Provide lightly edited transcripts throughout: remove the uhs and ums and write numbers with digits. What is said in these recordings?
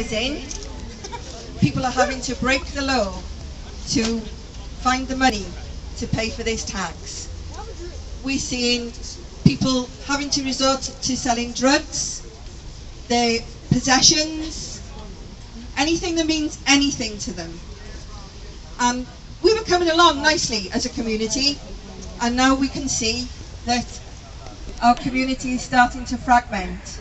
numbers in. People are having to break the law to find the money to pay for this tax. We're seeing people having to resort to selling drugs, their possessions, anything that means anything to them. And we were coming along nicely as a community, and now we can see that our community is starting to fragment.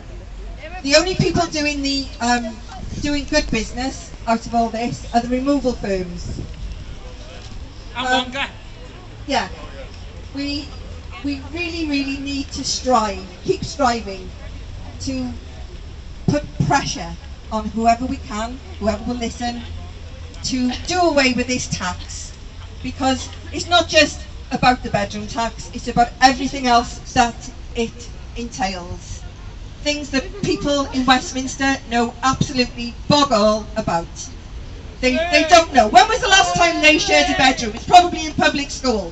The only people doing good business out of all this are the removal firms. Yeah, we really need to keep striving to put pressure on whoever we can, whoever will listen, to do away with this tax, because it's not just about the bedroom tax, it's about everything else that it entails. Things that people in Westminster know absolutely bog all about. They don't know. When was the last time they shared a bedroom? It's probably in public school.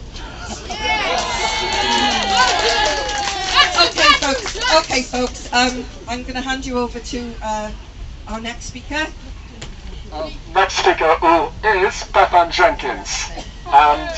Okay folks, I'm going to hand you over to our next speaker. Next speaker who is Bethan Jenkins. And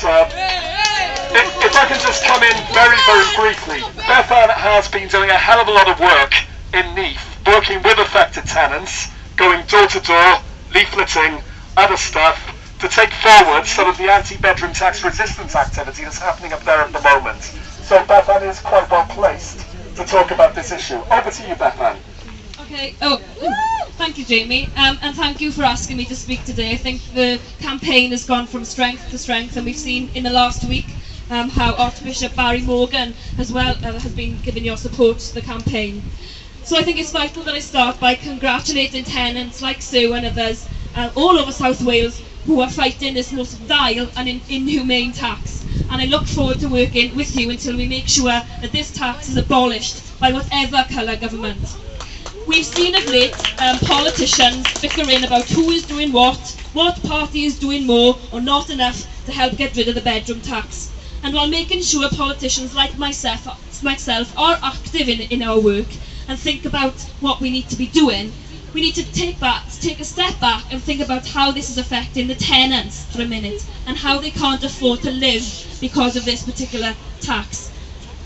if I can just come in very briefly, Bethan has been doing a hell of a lot of work in Neath, working with affected tenants, going door to door, leafleting, other stuff, to take forward some of the anti-bedroom tax resistance activity that's happening up there at the moment. So Bethan is quite well placed to talk about this issue. Over to you, Bethan. Okay. Thank you, Jamie, and thank you for asking me to speak today. I think the campaign has gone from strength to strength, and we've seen in the last week how Archbishop Barry Morgan as well has been giving your support to the campaign. So I think it's vital that I start by congratulating tenants like Sue and others all over South Wales who are fighting this most vile and inhumane tax. And I look forward to working with you until we make sure that this tax is abolished by whatever colour government. We've seen of late politicians bickering about who is doing what party is doing more or not enough to help get rid of the bedroom tax. And while making sure politicians like myself are active in our work and think about what we need to be doing, we need to take a step back and think about how this is affecting the tenants for a minute and how they can't afford to live because of this particular tax.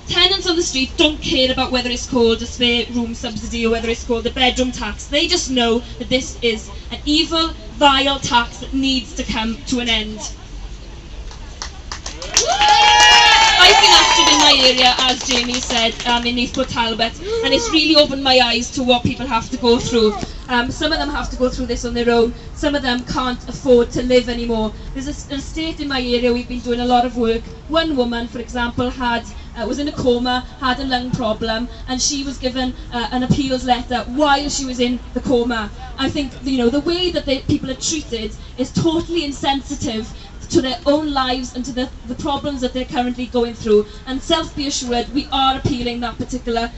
Tenants on the street don't care about whether it's called a spare room subsidy or whether it's called the bedroom tax. They just know that this is an evil, vile tax that needs to come to an end. I've been active in my area, as Jamie said, in Neath Talbot, and it's really opened my eyes to what people have to go through. Some of them have to go through this on their own. Some of them can't afford to live anymore. There's an estate in my area we've been doing a lot of work. One woman, for example, was in a coma, had a lung problem, and she was given an appeals letter while she was in the coma. I think the way that people are treated is totally insensitive to their own lives and to the problems that they're currently going through. And be assured, we are appealing that particular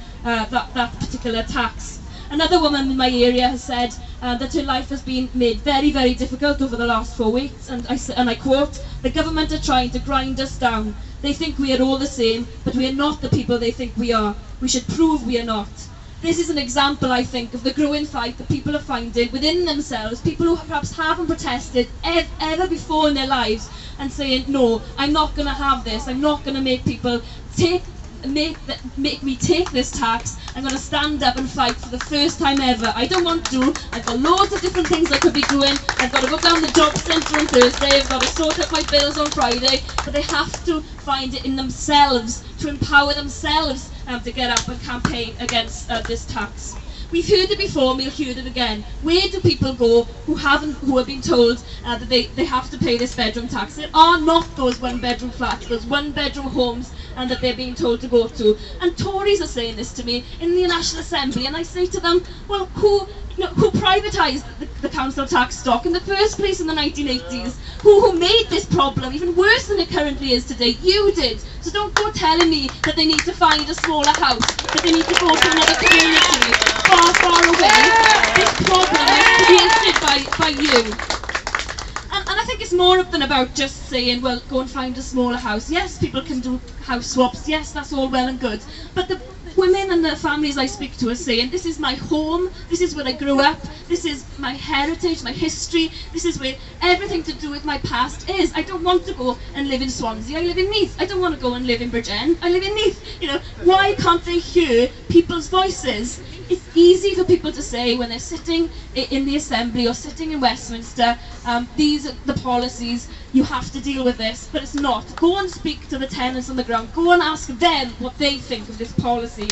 tax. Another woman in my area has said that her life has been made very, very difficult over the last 4 weeks, and I quote, "The government are trying to grind us down. They think we are all the same, but we are not the people they think we are. We should prove we are not." This is an example, I think, of the growing fight that people are finding within themselves, people who perhaps haven't protested ever before in their lives, and saying, no, I'm not going to have this. I'm not going to make people make me take this tax. I'm going to stand up and fight for the first time ever. I don't want to. I've got loads of different things I could be doing. I've got to go down the job centre on Thursday. I've got to sort out my bills on Friday. But they have to find it in themselves, to empower themselves to get up and campaign against this tax. We've heard it before and we'll hear it again. Where do people go who have been told that they have to pay this bedroom tax? There are not those one-bedroom flats, those one-bedroom homes and that they're being told to go to. And Tories are saying this to me in the National Assembly, and I say to them, well, who privatised the council tax stock in the first place in the 1980s? Who made this problem even worse than it currently is today? You did. So don't go telling me that they need to find a smaller house, that they need to go to another community far, far away. This problem is created by you. And I think it's more than about just saying, well, go and find a smaller house. Yes, people can do house swaps. Yes, that's all well and good. But the women and the families I speak to are saying, this is my home, this is where I grew up, this is my heritage, my history, this is where everything to do with my past is. I don't want to go and live in Swansea, I live in Neath. I don't want to go and live in Bridgend, I live in Neath. Why can't they hear people's voices? It's easy for people to say when they're sitting in the Assembly or sitting in Westminster, these are the policies, you have to deal with this, but it's not. Go and speak to the tenants on the ground, go and ask them what they think of this policy.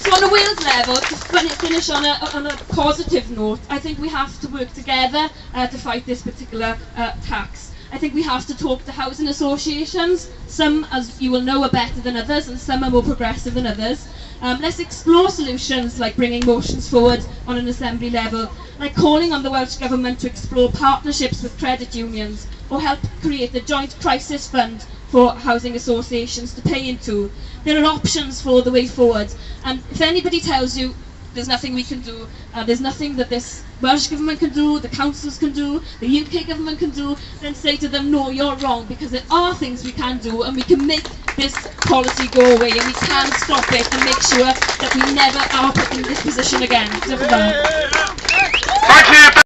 So on a Wales level, to finish on a positive note, I think we have to work together to fight this particular tax. I think we have to talk to housing associations. Some, as you will know, are better than others, and some are more progressive than others. Let's explore solutions like bringing motions forward on an Assembly level, like calling on the Welsh Government to explore partnerships with credit unions, or help create a joint crisis fund for housing associations to pay into. There are options for the way forward, and if anybody tells you there's nothing we can do, there's nothing that this Welsh Government can do, the councils can do, the UK Government can do, then say to them, no, you're wrong, because there are things we can do, and we can make this policy go away, and we can stop it and make sure that we never are put in this position again. Diolch yn fawr. Thank you.